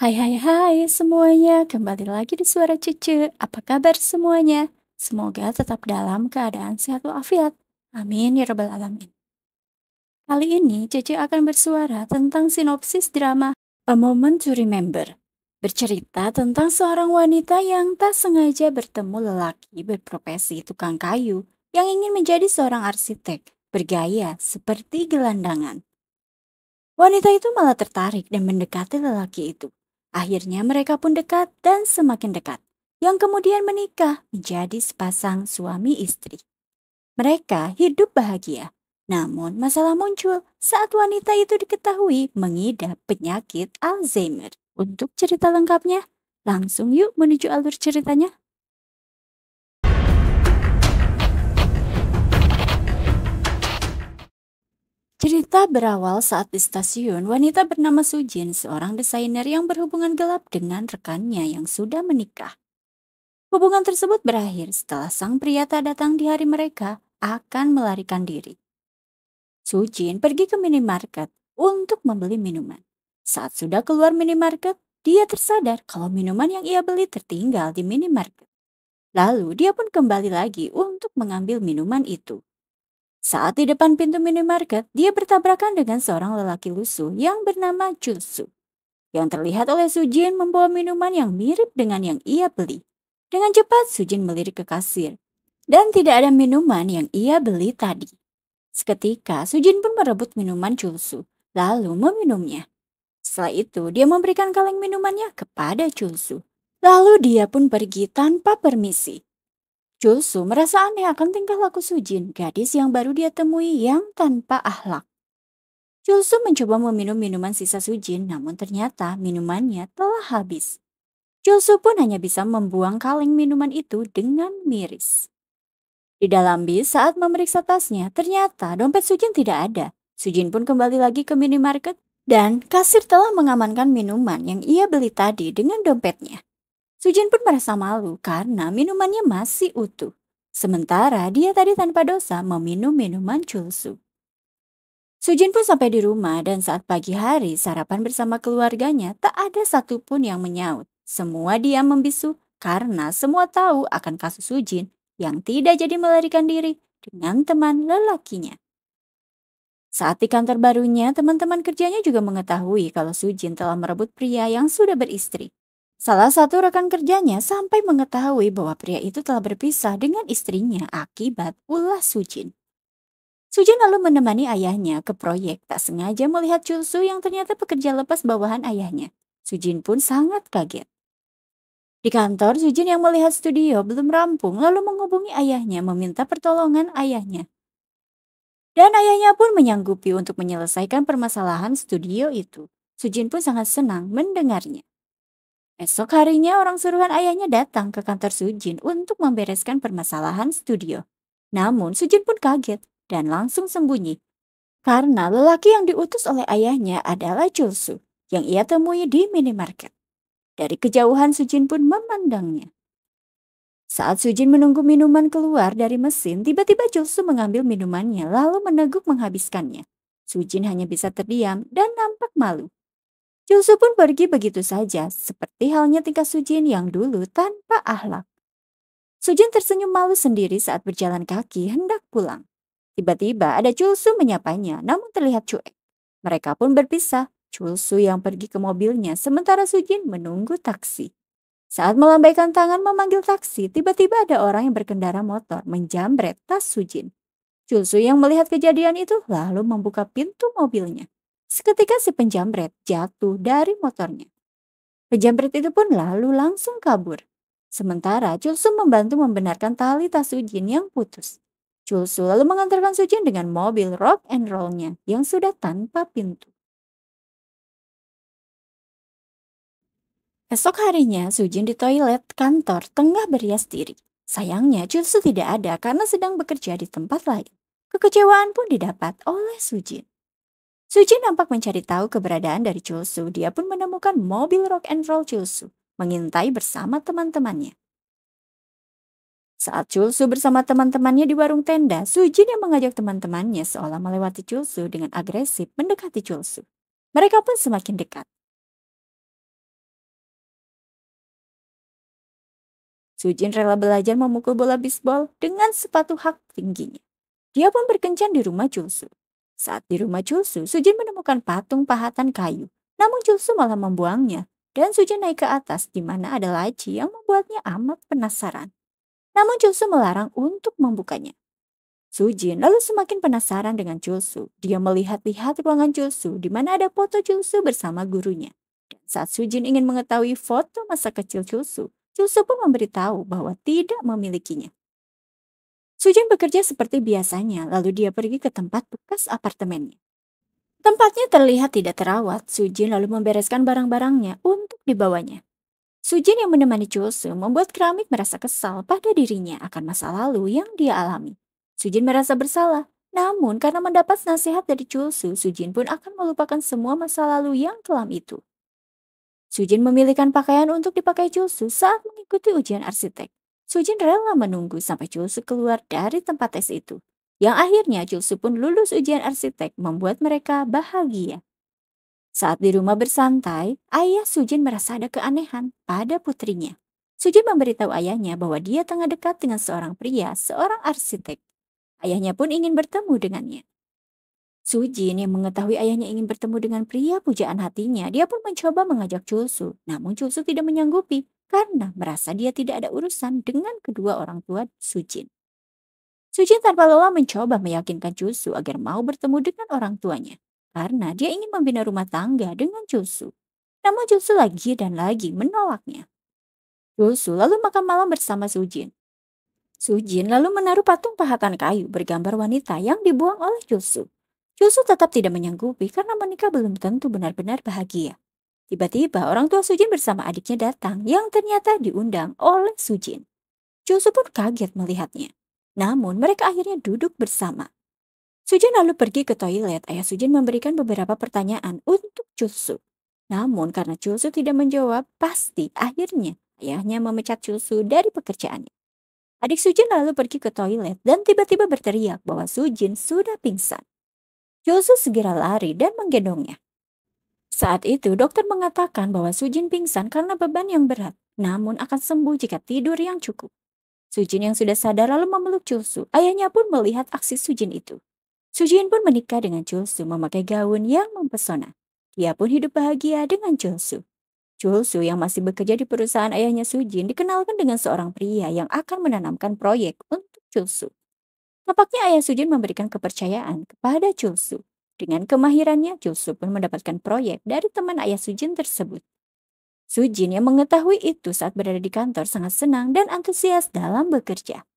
Hai hai hai semuanya, kembali lagi di Suara Cece. Apa kabar semuanya? Semoga tetap dalam keadaan sehat walafiat. Amin ya rabbal alamin. Kali ini Cece akan bersuara tentang sinopsis drama A Moment to Remember. Bercerita tentang seorang wanita yang tak sengaja bertemu lelaki berprofesi tukang kayu yang ingin menjadi seorang arsitek bergaya seperti gelandangan. Wanita itu malah tertarik dan mendekati lelaki itu. Akhirnya mereka pun dekat dan semakin dekat. Yang kemudian menikah menjadi sepasang suami istri. Mereka hidup bahagia. Namun masalah muncul saat wanita itu diketahui mengidap penyakit Alzheimer. Untuk cerita lengkapnya, langsung yuk menuju alur ceritanya. Cerita berawal saat di stasiun, wanita bernama Sujin, seorang desainer yang berhubungan gelap dengan rekannya yang sudah menikah. Hubungan tersebut berakhir setelah sang pria tak datang di hari mereka akan melarikan diri. Sujin pergi ke minimarket untuk membeli minuman. Saat sudah keluar minimarket, dia tersadar kalau minuman yang ia beli tertinggal di minimarket. Lalu dia pun kembali lagi untuk mengambil minuman itu. Saat di depan pintu minimarket, dia bertabrakan dengan seorang lelaki lusuh yang bernama Chulsu. Yang terlihat oleh Sujin membawa minuman yang mirip dengan yang ia beli. Dengan cepat Sujin melirik ke kasir. Dan tidak ada minuman yang ia beli tadi. Seketika Sujin pun merebut minuman Chulsu, lalu meminumnya. Setelah itu dia memberikan kaleng minumannya kepada Chulsu. Lalu dia pun pergi tanpa permisi. Chulsu merasa aneh akan tingkah laku Sujin, gadis yang baru dia temui yang tanpa akhlak. Chulsu mencoba meminum minuman sisa Sujin, namun ternyata minumannya telah habis. Chulsu pun hanya bisa membuang kaleng minuman itu dengan miris. Di dalam bis saat memeriksa tasnya, ternyata dompet Sujin tidak ada. Sujin pun kembali lagi ke minimarket dan kasir telah mengamankan minuman yang ia beli tadi dengan dompetnya. Sujin pun merasa malu karena minumannya masih utuh. Sementara dia tadi tanpa dosa meminum minuman Chulsu. Sujin pun sampai di rumah dan saat pagi hari sarapan bersama keluarganya tak ada satupun yang menyaut. Semua diam membisu karena semua tahu akan kasus Sujin yang tidak jadi melarikan diri dengan teman lelakinya. Saat di kantor barunya, teman-teman kerjanya juga mengetahui kalau Sujin telah merebut pria yang sudah beristri. Salah satu rekan kerjanya sampai mengetahui bahwa pria itu telah berpisah dengan istrinya akibat ulah Sujin. Sujin lalu menemani ayahnya ke proyek, tak sengaja melihat Chulsu yang ternyata pekerja lepas bawahan ayahnya. Sujin pun sangat kaget. Di kantor, Sujin yang melihat studio belum rampung lalu menghubungi ayahnya meminta pertolongan ayahnya. Dan ayahnya pun menyanggupi untuk menyelesaikan permasalahan studio itu. Sujin pun sangat senang mendengarnya. Esok harinya orang suruhan ayahnya datang ke kantor Sujin untuk membereskan permasalahan studio. Namun Sujin pun kaget dan langsung sembunyi. Karena lelaki yang diutus oleh ayahnya adalah Chulsu yang ia temui di minimarket. Dari kejauhan Sujin pun memandangnya. Saat Sujin menunggu minuman keluar dari mesin, tiba-tiba Chulsu mengambil minumannya lalu meneguk menghabiskannya. Sujin hanya bisa terdiam dan nampak malu. Chulsu pun pergi begitu saja, seperti halnya tingkah Sujin yang dulu tanpa akhlak. Sujin tersenyum malu sendiri saat berjalan kaki hendak pulang. Tiba-tiba ada Chulsu menyapanya, namun terlihat cuek. Mereka pun berpisah. Chulsu yang pergi ke mobilnya, sementara Sujin menunggu taksi. Saat melambaikan tangan memanggil taksi, tiba-tiba ada orang yang berkendara motor menjamret tas Sujin. Chulsu yang melihat kejadian itu lalu membuka pintu mobilnya. Seketika si penjamret jatuh dari motornya. Penjamret itu pun lalu langsung kabur. Sementara Chulsu membantu membenarkan tali tas Sujin yang putus. Chulsu lalu mengantarkan Sujin dengan mobil rock and roll-nya yang sudah tanpa pintu. Esok harinya Sujin di toilet kantor tengah berias diri. Sayangnya Chulsu tidak ada karena sedang bekerja di tempat lain. Kekecewaan pun didapat oleh Sujin. Sujin nampak mencari tahu keberadaan dari Chulsu. Dia pun menemukan mobil rock and roll Chulsu mengintai bersama teman-temannya. Saat Chulsu bersama teman-temannya di warung tenda, Sujin yang mengajak teman-temannya seolah melewati Chulsu dengan agresif mendekati Chulsu. Mereka pun semakin dekat. Sujin rela belajar memukul bola bisbol dengan sepatu hak tingginya. Dia pun berkencan di rumah Julsu. Saat di rumah Julsu, Sujin menemukan patung pahatan kayu. Namun Julsu malah membuangnya. Dan Sujin naik ke atas di mana ada laci yang membuatnya amat penasaran. Namun Julsu melarang untuk membukanya. Sujin lalu semakin penasaran dengan Julsu. Dia melihat-lihat ruangan Julsu di mana ada foto Julsu bersama gurunya. Dan saat Sujin ingin mengetahui foto masa kecil Julsu, Julsu pun memberitahu bahwa tidak memilikinya. Sujin bekerja seperti biasanya, lalu dia pergi ke tempat bekas apartemennya. Tempatnya terlihat tidak terawat. Sujin lalu membereskan barang-barangnya untuk dibawanya. Sujin yang menemani Julsu membuat keramik merasa kesal pada dirinya akan masa lalu yang dia alami. Sujin merasa bersalah, namun karena mendapat nasihat dari Julsu, Sujin pun akan melupakan semua masa lalu yang kelam itu. Sujin memilihkan pakaian untuk dipakai Julsu saat mengikuti ujian arsitek. Sujin rela menunggu sampai Julsu keluar dari tempat tes itu. Yang akhirnya Julsu pun lulus ujian arsitek membuat mereka bahagia. Saat di rumah bersantai, ayah Sujin merasa ada keanehan pada putrinya. Sujin memberitahu ayahnya bahwa dia tengah dekat dengan seorang pria, seorang arsitek. Ayahnya pun ingin bertemu dengannya. Sujin yang mengetahui ayahnya ingin bertemu dengan pria pujaan hatinya, dia pun mencoba mengajak Julsu. Namun Julsu tidak menyanggupi karena merasa dia tidak ada urusan dengan kedua orang tua Sujin. Sujin tanpa lelah mencoba meyakinkan Julsu agar mau bertemu dengan orang tuanya. Karena dia ingin membina rumah tangga dengan Julsu. Namun Julsu lagi dan lagi menolaknya. Julsu lalu makan malam bersama Sujin. Sujin lalu menaruh patung pahatan kayu bergambar wanita yang dibuang oleh Julsu. Julsu tetap tidak menyanggupi karena menikah belum tentu benar-benar bahagia. Tiba-tiba orang tua Sujin bersama adiknya datang yang ternyata diundang oleh Sujin. Julsu pun kaget melihatnya. Namun mereka akhirnya duduk bersama. Sujin lalu pergi ke toilet. Ayah Sujin memberikan beberapa pertanyaan untuk Julsu. Namun karena Julsu tidak menjawab, pasti akhirnya ayahnya memecat Julsu dari pekerjaannya. Adik Sujin lalu pergi ke toilet dan tiba-tiba berteriak bahwa Sujin sudah pingsan. Julsu segera lari dan menggendongnya. Saat itu dokter mengatakan bahwa Sujin pingsan karena beban yang berat, namun akan sembuh jika tidur yang cukup. Sujin yang sudah sadar lalu memeluk Julsu. Ayahnya pun melihat aksi Sujin itu. Sujin pun menikah dengan Julsu memakai gaun yang mempesona. Dia pun hidup bahagia dengan Julsu. Julsu yang masih bekerja di perusahaan ayahnya Sujin dikenalkan dengan seorang pria yang akan menanamkan proyek untuk Julsu. Tampaknya ayah Sujin memberikan kepercayaan kepada Julsu. Dengan kemahirannya, Julsu pun mendapatkan proyek dari teman ayah Sujin tersebut. Sujin yang mengetahui itu saat berada di kantor sangat senang dan antusias dalam bekerja.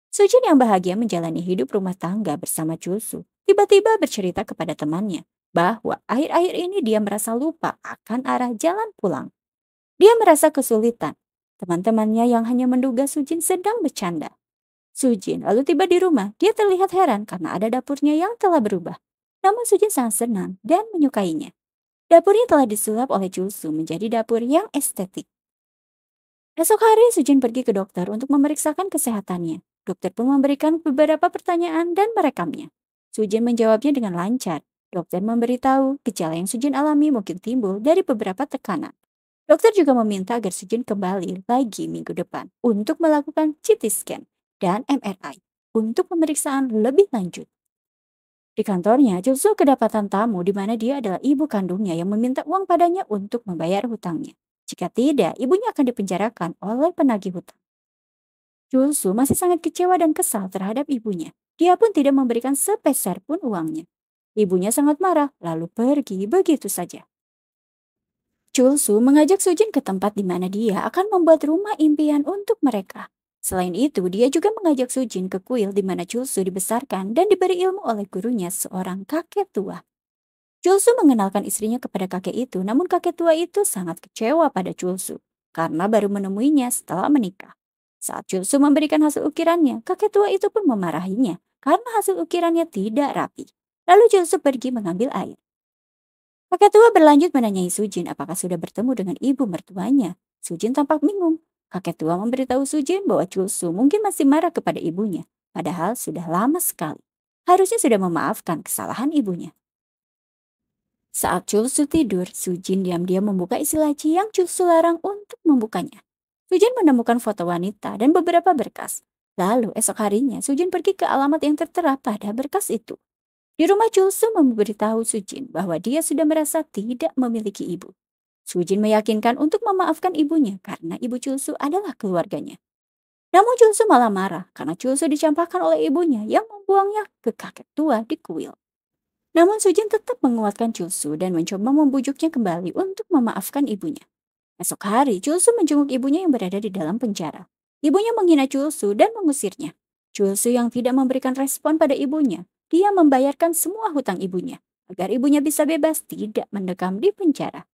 Sujin yang bahagia menjalani hidup rumah tangga bersama Julsu, tiba-tiba bercerita kepada temannya bahwa akhir-akhir ini dia merasa lupa akan arah jalan pulang. Dia merasa kesulitan. Teman-temannya yang hanya menduga Sujin sedang bercanda. Sujin lalu tiba di rumah. Dia terlihat heran karena ada dapurnya yang telah berubah. Namun Sujin sangat senang dan menyukainya. Dapurnya telah disulap oleh Julsu menjadi dapur yang estetik. Esok hari Sujin pergi ke dokter untuk memeriksakan kesehatannya. Dokter pun memberikan beberapa pertanyaan dan merekamnya. Sujin menjawabnya dengan lancar. Dokter memberitahu gejala yang Sujin alami mungkin timbul dari beberapa tekanan. Dokter juga meminta agar Sujin kembali lagi minggu depan untuk melakukan CT scan dan MRI untuk pemeriksaan lebih lanjut. Di kantornya, Julsu kedapatan tamu di mana dia adalah ibu kandungnya yang meminta uang padanya untuk membayar hutangnya. Jika tidak, ibunya akan dipenjarakan oleh penagih hutang. Julsu masih sangat kecewa dan kesal terhadap ibunya. Dia pun tidak memberikan sepeser pun uangnya. Ibunya sangat marah, lalu pergi begitu saja. Julsu mengajak Sujin ke tempat di mana dia akan membuat rumah impian untuk mereka. Selain itu, dia juga mengajak Sujin ke kuil di mana Julsu dibesarkan dan diberi ilmu oleh gurunya seorang kakek tua. Julsu mengenalkan istrinya kepada kakek itu, namun kakek tua itu sangat kecewa pada Julsu karena baru menemuinya setelah menikah. Saat Julsu memberikan hasil ukirannya, kakek tua itu pun memarahinya karena hasil ukirannya tidak rapi. Lalu Julsu pergi mengambil air. Kakek tua berlanjut menanyai Sujin apakah sudah bertemu dengan ibu mertuanya. Sujin tampak bingung. Kakek tua memberitahu Sujin bahwa Julsu mungkin masih marah kepada ibunya, padahal sudah lama sekali. Harusnya sudah memaafkan kesalahan ibunya. Saat Julsu tidur, Sujin diam-diam membuka isi laci yang Julsu larang untuk membukanya. Sujin menemukan foto wanita dan beberapa berkas. Lalu esok harinya Sujin pergi ke alamat yang tertera pada berkas itu. Di rumah Chulsu memberitahu Sujin bahwa dia sudah merasa tidak memiliki ibu. Sujin meyakinkan untuk memaafkan ibunya karena ibu Chulsu adalah keluarganya. Namun Chulsu malah marah karena Chulsu dicampakkan oleh ibunya yang membuangnya ke kakek tua di kuil. Namun Sujin tetap menguatkan Chulsu dan mencoba membujuknya kembali untuk memaafkan ibunya. Esok hari, Chulsu menjenguk ibunya yang berada di dalam penjara. Ibunya menghina Chulsu dan mengusirnya. Chulsu yang tidak memberikan respon pada ibunya, dia membayarkan semua hutang ibunya agar ibunya bisa bebas tidak mendekam di penjara.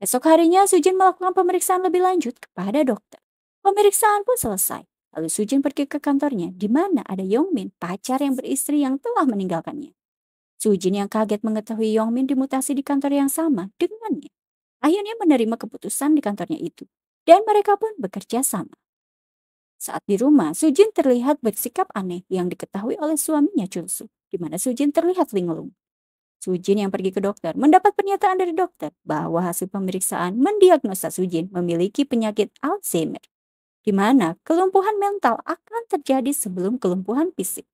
Esok harinya, Sujin melakukan pemeriksaan lebih lanjut kepada dokter. Pemeriksaan pun selesai. Lalu Sujin pergi ke kantornya, di mana ada Yongmin, pacar yang beristri yang telah meninggalkannya. Sujin yang kaget mengetahui Yongmin dimutasi di kantor yang sama dengannya. Akhirnya menerima keputusan di kantornya itu. Dan mereka pun bekerja sama. Saat di rumah, Sujin terlihat bersikap aneh yang diketahui oleh suaminya Chulsu, di mana Sujin terlihat linglung. Sujin yang pergi ke dokter mendapat pernyataan dari dokter bahwa hasil pemeriksaan mendiagnosa Sujin memiliki penyakit Alzheimer, di mana kelumpuhan mental akan terjadi sebelum kelumpuhan fisik.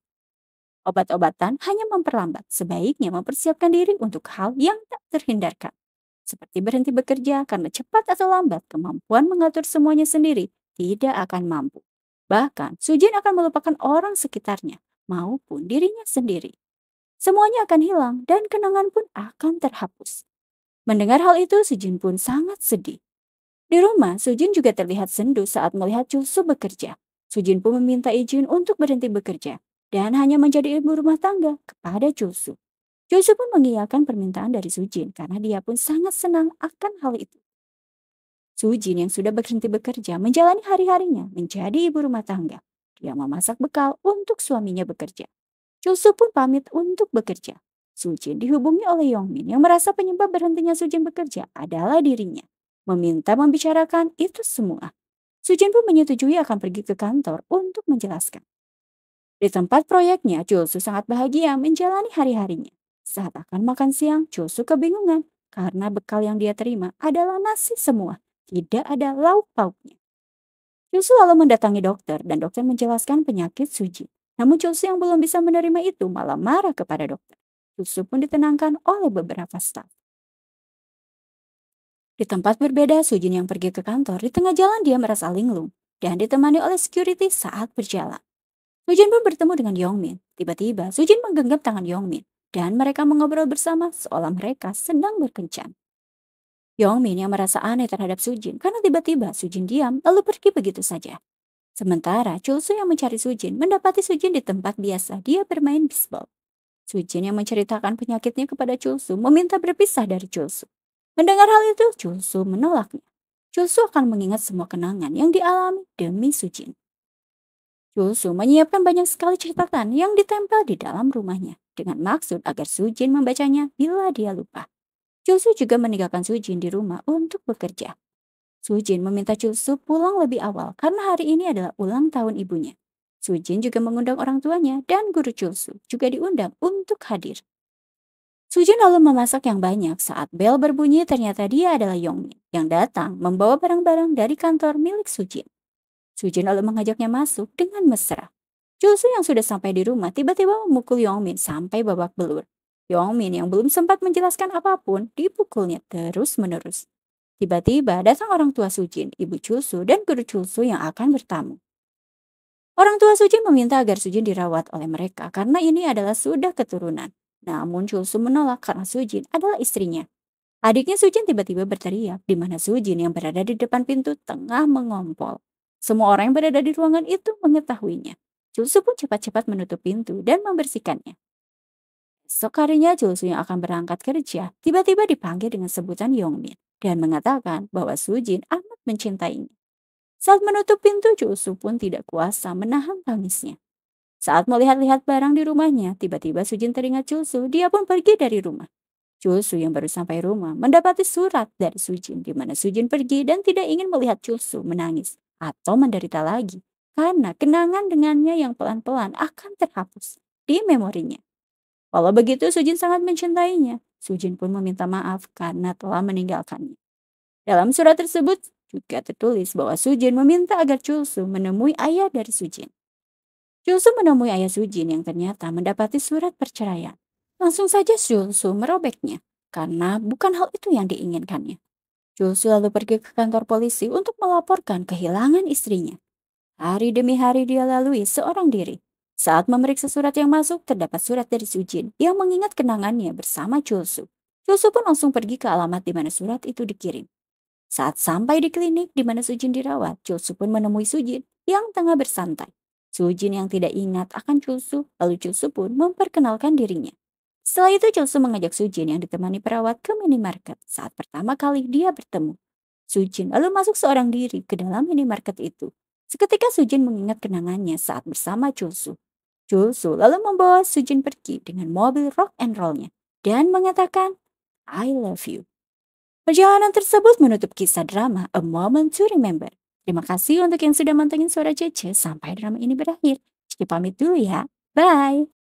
Obat-obatan hanya memperlambat, sebaiknya mempersiapkan diri untuk hal yang tak terhindarkan. Seperti berhenti bekerja karena cepat atau lambat kemampuan mengatur semuanya sendiri tidak akan mampu. Bahkan, Sujin akan melupakan orang sekitarnya maupun dirinya sendiri. Semuanya akan hilang dan kenangan pun akan terhapus. Mendengar hal itu, Sujin pun sangat sedih. Di rumah, Sujin juga terlihat sendu saat melihat Chulsu bekerja. Sujin pun meminta izin untuk berhenti bekerja dan hanya menjadi ibu rumah tangga kepada Chulsu. Chulsu pun mengiyakan permintaan dari Sujin karena dia pun sangat senang akan hal itu. Sujin yang sudah berhenti bekerja menjalani hari-harinya menjadi ibu rumah tangga. Dia memasak bekal untuk suaminya bekerja. Chulsu pun pamit untuk bekerja. Sujin dihubungi oleh Yongmin yang merasa penyebab berhentinya Sujin bekerja adalah dirinya. Meminta membicarakan itu semua. Sujin pun menyetujui akan pergi ke kantor untuk menjelaskan. Di tempat proyeknya, Chulsu sangat bahagia menjalani hari-harinya. Saat akan makan siang, Chulsu kebingungan karena bekal yang dia terima adalah nasi semua. Tidak ada lauk pauknya. Chulsu lalu mendatangi dokter dan dokter menjelaskan penyakit Sujin. Namun Chulsu yang belum bisa menerima itu malah marah kepada dokter. Chulsu pun ditenangkan oleh beberapa staf. Di tempat berbeda, Sujin yang pergi ke kantor, di tengah jalan dia merasa linglung dan ditemani oleh security saat berjalan. Sujin pun bertemu dengan Yongmin. Tiba-tiba, Sujin menggenggam tangan Yongmin dan mereka mengobrol bersama seolah mereka sedang berkencan. Yongmin yang merasa aneh terhadap Sujin karena tiba-tiba Sujin diam lalu pergi begitu saja. Sementara Chulsu yang mencari Sujin mendapati Sujin di tempat biasa dia bermain bisbol. Sujin yang menceritakan penyakitnya kepada Chulsu meminta berpisah dari Chulsu. Mendengar hal itu, Chulsu menolaknya. Chulsu akan mengingat semua kenangan yang dialami demi Sujin. Chulsu menyiapkan banyak sekali catatan yang ditempel di dalam rumahnya dengan maksud agar Sujin membacanya bila dia lupa. Chulsu juga meninggalkan Sujin di rumah untuk bekerja. Sujin meminta Chulsu pulang lebih awal karena hari ini adalah ulang tahun ibunya. Sujin juga mengundang orang tuanya dan guru Chulsu juga diundang untuk hadir. Sujin lalu memasak yang banyak saat bel berbunyi ternyata dia adalah Yongmin yang datang membawa barang-barang dari kantor milik Sujin. Sujin lalu mengajaknya masuk dengan mesra. Chulsu yang sudah sampai di rumah tiba-tiba memukul Yongmin sampai babak belur. Yongmin yang belum sempat menjelaskan apapun dipukulnya terus-menerus. Tiba-tiba datang orang tua Sujin, ibu Chulsu dan guru Chulsu yang akan bertamu. Orang tua Sujin meminta agar Sujin dirawat oleh mereka karena ini adalah sudah keturunan. Namun Chulsu menolak karena Sujin adalah istrinya. Adiknya Sujin tiba-tiba berteriak di mana Sujin yang berada di depan pintu tengah mengompol. Semua orang yang berada di ruangan itu mengetahuinya. Chulsu pun cepat-cepat menutup pintu dan membersihkannya. Esok harinya Chulsu yang akan berangkat kerja tiba-tiba dipanggil dengan sebutan Yongmin dan mengatakan bahwa Sujin amat mencintainya. Saat menutup pintu, Chulsu pun tidak kuasa menahan tangisnya. Saat melihat-lihat barang di rumahnya, tiba-tiba Sujin teringat Chulsu, dia pun pergi dari rumah. Chulsu yang baru sampai rumah mendapati surat dari Sujin di mana Sujin pergi dan tidak ingin melihat Chulsu menangis atau menderita lagi karena kenangan dengannya yang pelan-pelan akan terhapus di memorinya. Walau begitu, Sujin sangat mencintainya. Sujin pun meminta maaf karena telah meninggalkannya. Dalam surat tersebut, juga tertulis bahwa Sujin meminta agar Chulsu menemui ayah dari Sujin. Chulsu menemui ayah Sujin yang ternyata mendapati surat perceraian. Langsung saja Chulsu merobeknya, karena bukan hal itu yang diinginkannya. Chulsu lalu pergi ke kantor polisi untuk melaporkan kehilangan istrinya. Hari demi hari dia lalui seorang diri. Saat memeriksa surat yang masuk, terdapat surat dari Sujin yang mengingat kenangannya bersama Chulsu. Chulsu pun langsung pergi ke alamat di mana surat itu dikirim. Saat sampai di klinik di mana Sujin dirawat, Chulsu pun menemui Sujin yang tengah bersantai. Sujin yang tidak ingat akan Chulsu, lalu Chulsu pun memperkenalkan dirinya. Setelah itu Chulsu mengajak Sujin yang ditemani perawat ke minimarket saat pertama kali dia bertemu. Sujin lalu masuk seorang diri ke dalam minimarket itu. Seketika Sujin mengingat kenangannya saat bersama Chulsu. Chulsu lalu membawa Sujin pergi dengan mobil rock and roll-nya dan mengatakan, I love you. Perjalanan tersebut menutup kisah drama A Moment to Remember. Terima kasih untuk yang sudah mantengin suara Cece sampai drama ini berakhir. Jadi pamit dulu ya. Bye.